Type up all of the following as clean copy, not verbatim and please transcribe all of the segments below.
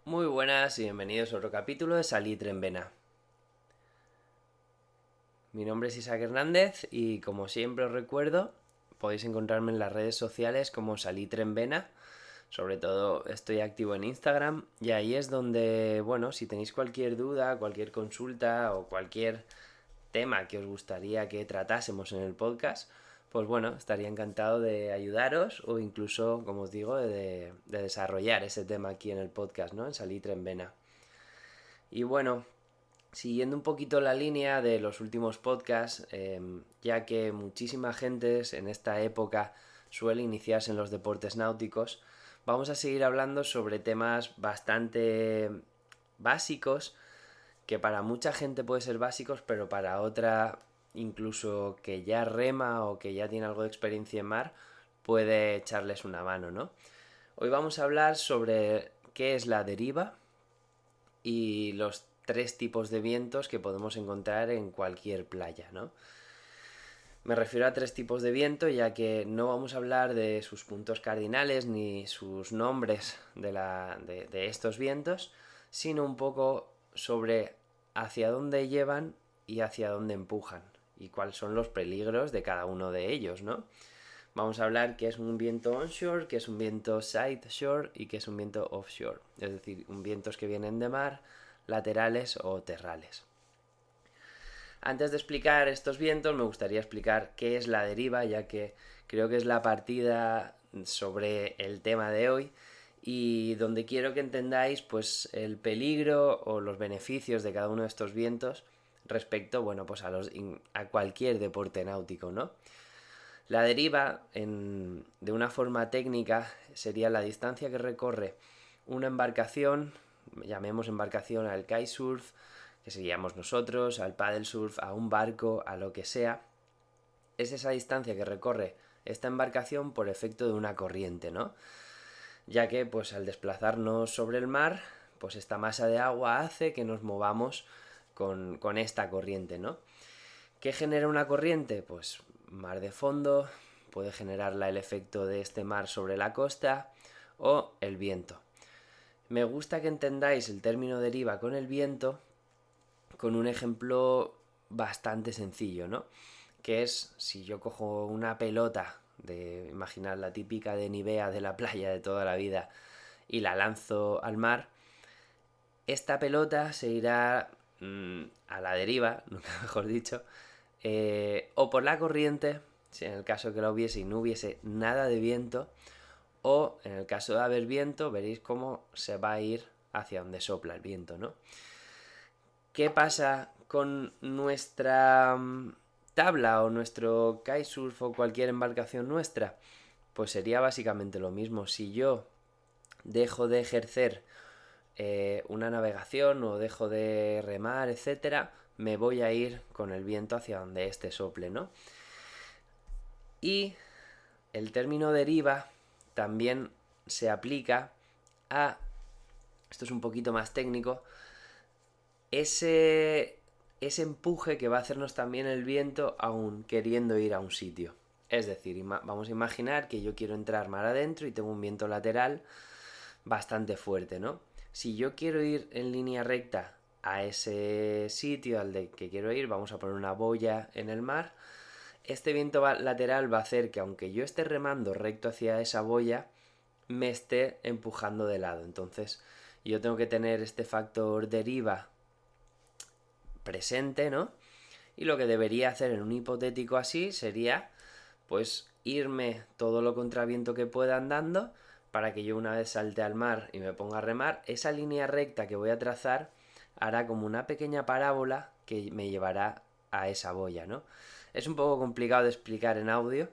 Muy buenas y bienvenidos a otro capítulo de Salitre en Vena. Mi nombre es Isaac Hernández y como siempre os recuerdo, podéis encontrarme en las redes sociales como Salitre en Vena. Sobre todo estoy activo en Instagram y ahí es donde, bueno, si tenéis cualquier duda, cualquier consulta o cualquier tema que os gustaría que tratásemos en el podcast, pues bueno, estaría encantado de ayudaros o incluso, como os digo, de desarrollar ese tema aquí en el podcast, ¿no? En Salitre en Vena. Y bueno, siguiendo un poquito la línea de los últimos podcasts, ya que muchísima gente en esta época suele iniciarse en los deportes náuticos, vamos a seguir hablando sobre temas bastante básicos, que para mucha gente puede ser básicos, pero para otra, incluso que ya rema o que ya tiene algo de experiencia en mar, puede echarles una mano, ¿no? Hoy vamos a hablar sobre qué es la deriva y los tres tipos de vientos que podemos encontrar en cualquier playa, ¿no? Me refiero a tres tipos de viento, ya que no vamos a hablar de sus puntos cardinales ni sus nombres de estos vientos, sino un poco sobre hacia dónde llevan y hacia dónde empujan y cuáles son los peligros de cada uno de ellos, ¿no? Vamos a hablar qué es un viento onshore, qué es un viento sideshore y qué es un viento offshore, es decir, vientos que vienen de mar, laterales o terrales. Antes de explicar estos vientos, me gustaría explicar qué es la deriva, ya que creo que es la partida sobre el tema de hoy y donde quiero que entendáis pues el peligro o los beneficios de cada uno de estos vientos respecto, bueno, pues a cualquier deporte náutico, ¿no? La deriva, de una forma técnica, sería la distancia que recorre una embarcación, llamemos embarcación al kitesurf, que seríamos nosotros, al paddle surf, a un barco, a lo que sea. Es esa distancia que recorre esta embarcación por efecto de una corriente, ¿no? Ya que, pues al desplazarnos sobre el mar, pues esta masa de agua hace que nos movamos con esta corriente, ¿no? ¿Qué genera una corriente? Pues mar de fondo, puede generarla el efecto de este mar sobre la costa o el viento. Me gusta que entendáis el término deriva con el viento con un ejemplo bastante sencillo, ¿no? Que es si yo cojo una pelota de, imaginar la típica de Nivea de la playa de toda la vida y la lanzo al mar, esta pelota se irá a la deriva, nunca mejor dicho, o por la corriente, si en el caso que la hubiese y no hubiese nada de viento, o en el caso de haber viento, veréis cómo se va a ir hacia donde sopla el viento, ¿no? ¿Qué pasa con nuestra tabla o nuestro kitesurf o cualquier embarcación nuestra? Pues sería básicamente lo mismo. Si yo dejo de ejercer una navegación o dejo de remar, etcétera, me voy a ir con el viento hacia donde este sople, ¿no? Y el término deriva también se aplica a, esto es un poquito más técnico, ese empuje que va a hacernos también el viento aún queriendo ir a un sitio. Es decir, vamos a imaginar que yo quiero entrar mar adentro y tengo un viento lateral bastante fuerte, ¿no? Si yo quiero ir en línea recta a ese sitio al de que quiero ir, vamos a poner una boya en el mar, este viento lateral va a hacer que aunque yo esté remando recto hacia esa boya, me esté empujando de lado. Entonces yo tengo que tener este factor deriva presente, ¿no? Y lo que debería hacer en un hipotético así sería, pues, irme todo lo contraviento que pueda andando para que yo una vez salte al mar y me ponga a remar, esa línea recta que voy a trazar hará como una pequeña parábola que me llevará a esa boya, ¿no? Es un poco complicado de explicar en audio,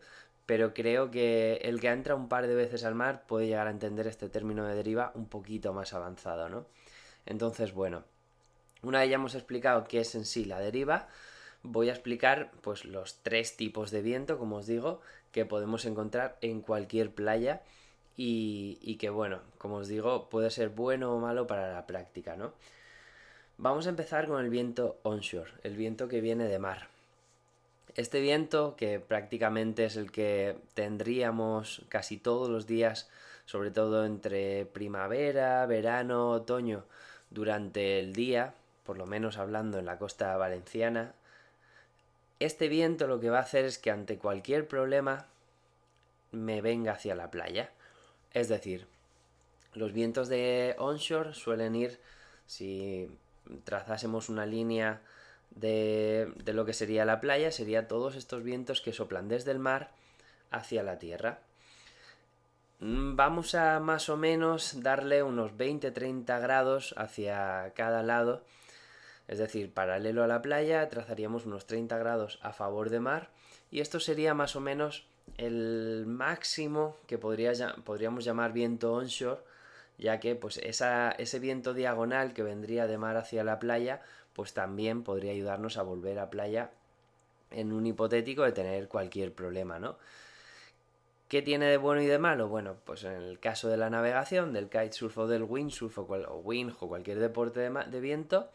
pero creo que el que entra un par de veces al mar puede llegar a entender este término de deriva un poquito más avanzado, ¿no? Entonces, bueno, una vez ya hemos explicado qué es en sí la deriva, voy a explicar pues los tres tipos de viento, como os digo, que podemos encontrar en cualquier playa y que bueno, como os digo, puede ser bueno o malo para la práctica, ¿no? Vamos a empezar con el viento onshore, el viento que viene de mar. Este viento, que prácticamente es el que tendríamos casi todos los días sobre todo entre primavera, verano, otoño, durante el día, por lo menos hablando en la costa valenciana. Este viento lo que va a hacer es que ante cualquier problema me venga hacia la playa. Es decir, los vientos de onshore suelen ir, si trazásemos una línea de lo que sería la playa, sería todos estos vientos que soplan desde el mar hacia la tierra. Vamos a más o menos darle unos 20-30 grados hacia cada lado. Es decir, paralelo a la playa trazaríamos unos 30 grados a favor de mar y esto sería más o menos el máximo que podríamos llamar viento onshore, ya que pues ese viento diagonal que vendría de mar hacia la playa pues también podría ayudarnos a volver a playa en un hipotético de tener cualquier problema, ¿no? ¿Qué tiene de bueno y de malo? Bueno, pues en el caso de la navegación, del kitesurf o del windsurf o cualquier deporte de viento,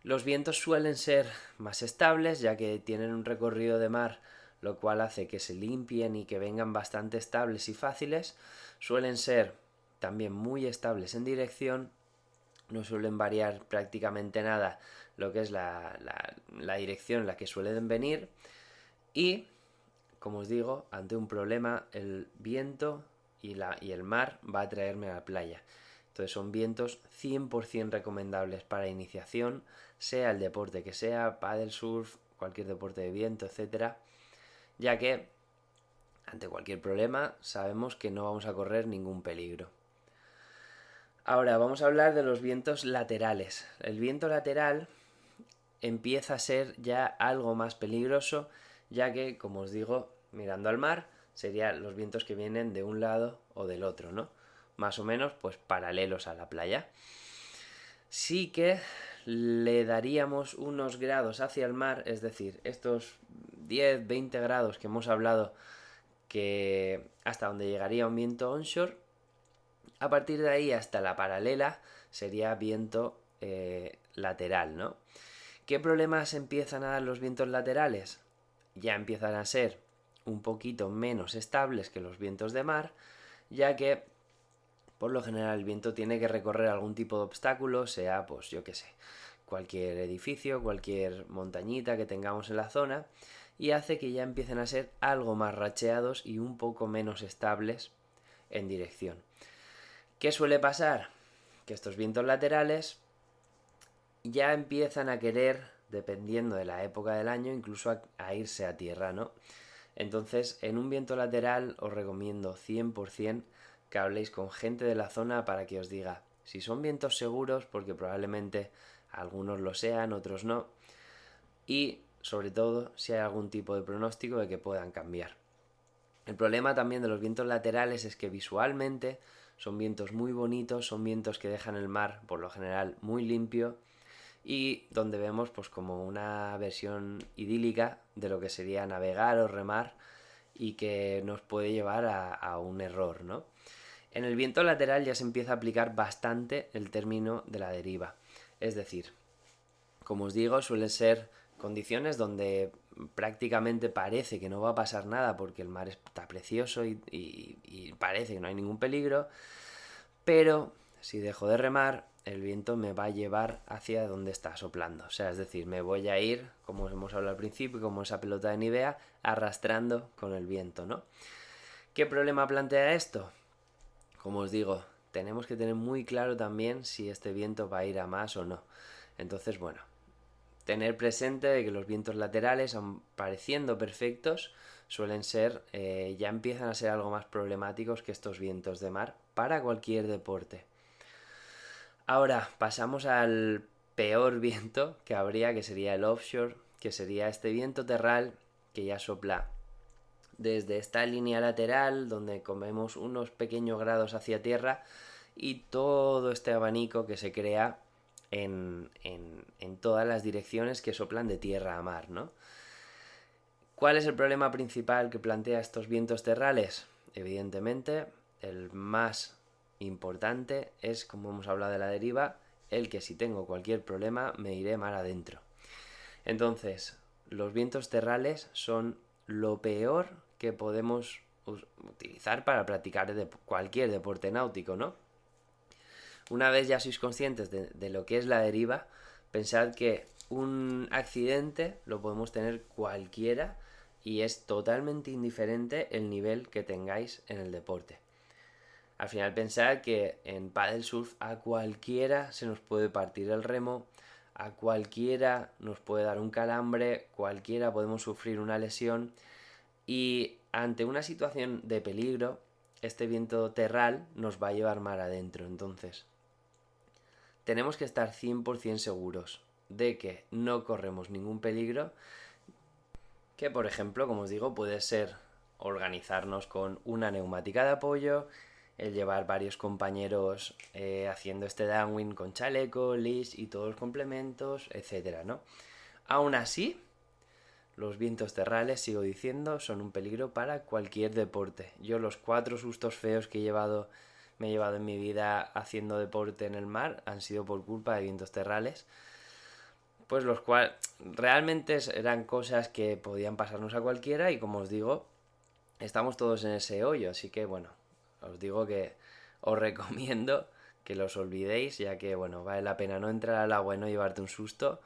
los vientos suelen ser más estables, ya que tienen un recorrido de mar, lo cual hace que se limpien y que vengan bastante estables y fáciles. Suelen ser también muy estables en dirección, no suelen variar prácticamente nada lo que es la dirección en la que suelen venir. Y, como os digo, ante un problema, el viento y el mar va a traerme a la playa. Entonces son vientos 100% recomendables para iniciación, sea el deporte que sea, paddle surf, cualquier deporte de viento, etcétera, ya que ante cualquier problema sabemos que no vamos a correr ningún peligro. Ahora vamos a hablar de los vientos laterales. El viento lateral empieza a ser ya algo más peligroso, ya que, como os digo, mirando al mar, serían los vientos que vienen de un lado o del otro, ¿no? Más o menos, pues paralelos a la playa. Sí que le daríamos unos grados hacia el mar, es decir, estos 10-20 grados que hemos hablado, que hasta donde llegaría un viento onshore, a partir de ahí hasta la paralela sería viento lateral, ¿no? ¿Qué problemas empiezan a dar los vientos laterales? Ya empiezan a ser un poquito menos estables que los vientos de mar, ya que por lo general el viento tiene que recorrer algún tipo de obstáculo, sea pues yo qué sé, cualquier edificio, cualquier montañita que tengamos en la zona, y hace que ya empiecen a ser algo más racheados y un poco menos estables en dirección. ¿Qué suele pasar? Que estos vientos laterales ya empiezan a querer, dependiendo de la época del año, incluso a irse a tierra, ¿no? Entonces, en un viento lateral os recomiendo 100% que habléis con gente de la zona para que os diga si son vientos seguros, porque probablemente algunos lo sean, otros no, y sobre todo si hay algún tipo de pronóstico de que puedan cambiar. El problema también de los vientos laterales es que visualmente son vientos muy bonitos, son vientos que dejan el mar por lo general muy limpio y donde vemos pues como una versión idílica de lo que sería navegar o remar y que nos puede llevar a un error, ¿no? En el viento lateral ya se empieza a aplicar bastante el término de la deriva. Es decir, como os digo, suelen ser condiciones donde prácticamente parece que no va a pasar nada porque el mar está precioso y parece que no hay ningún peligro, pero si dejo de remar, el viento me va a llevar hacia donde está soplando. O sea, es decir, me voy a ir, como hemos hablado al principio, como esa pelota de Nivea, arrastrando con el viento, ¿no? ¿Qué problema plantea esto? Como os digo, tenemos que tener muy claro también si este viento va a ir a más o no. Entonces, bueno, tener presente de que los vientos laterales, aun pareciendo perfectos, suelen ser, ya empiezan a ser algo más problemáticos que estos vientos de mar para cualquier deporte. Ahora pasamos al peor viento que habría, que sería el offshore, que sería este viento terral que ya sopla desde esta línea lateral donde comemos unos pequeños grados hacia tierra y todo este abanico que se crea en todas las direcciones que soplan de tierra a mar, ¿no? ¿Cuál es el problema principal que plantea estos vientos terrales? Evidentemente, el más importante es, como hemos hablado de la deriva, el que si tengo cualquier problema me iré mar adentro. Entonces, los vientos terrales son lo peor que podemos utilizar para practicar cualquier deporte náutico, ¿no? Una vez ya sois conscientes de lo que es la deriva, pensad que un accidente lo podemos tener cualquiera y es totalmente indiferente el nivel que tengáis en el deporte. Al final pensad que en paddle surf a cualquiera se nos puede partir el remo, a cualquiera nos puede dar un calambre, cualquiera podemos sufrir una lesión y ante una situación de peligro, este viento terral nos va a llevar mar adentro. Entonces, tenemos que estar 100% seguros de que no corremos ningún peligro, que por ejemplo, como os digo, puede ser organizarnos con una neumática de apoyo, el llevar varios compañeros haciendo este downwind con chaleco, leash y todos los complementos, etcétera, ¿no? Aún así, los vientos terrales, sigo diciendo, son un peligro para cualquier deporte. Yo los 4 sustos feos que me he llevado en mi vida haciendo deporte en el mar han sido por culpa de vientos terrales. Pues los cuales realmente eran cosas que podían pasarnos a cualquiera y como os digo, estamos todos en ese hoyo. Así que bueno, os digo que os recomiendo que los olvidéis, ya que bueno, vale la pena no entrar al agua y no llevarte un susto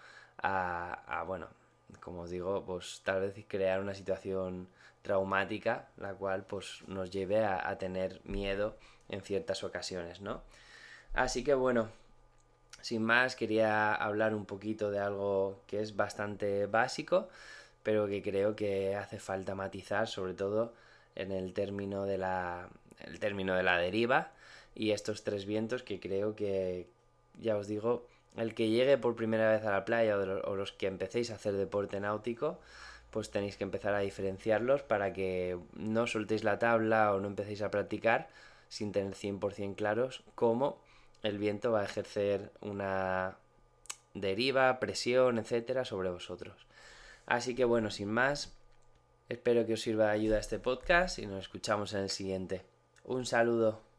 bueno, como os digo, pues tal vez crear una situación traumática, la cual pues nos lleve a tener miedo en ciertas ocasiones, ¿no? Así que bueno, sin más quería hablar un poquito de algo que es bastante básico, pero que creo que hace falta matizar, sobre todo en el término de la deriva y estos 3 vientos que creo que, ya os digo, el que llegue por primera vez a la playa o los que empecéis a hacer deporte náutico, pues tenéis que empezar a diferenciarlos para que no soltéis la tabla o no empecéis a practicar sin tener 100% claros cómo el viento va a ejercer una deriva, presión, etcétera, sobre vosotros. Así que bueno, sin más, espero que os sirva de ayuda este podcast y nos escuchamos en el siguiente. Un saludo.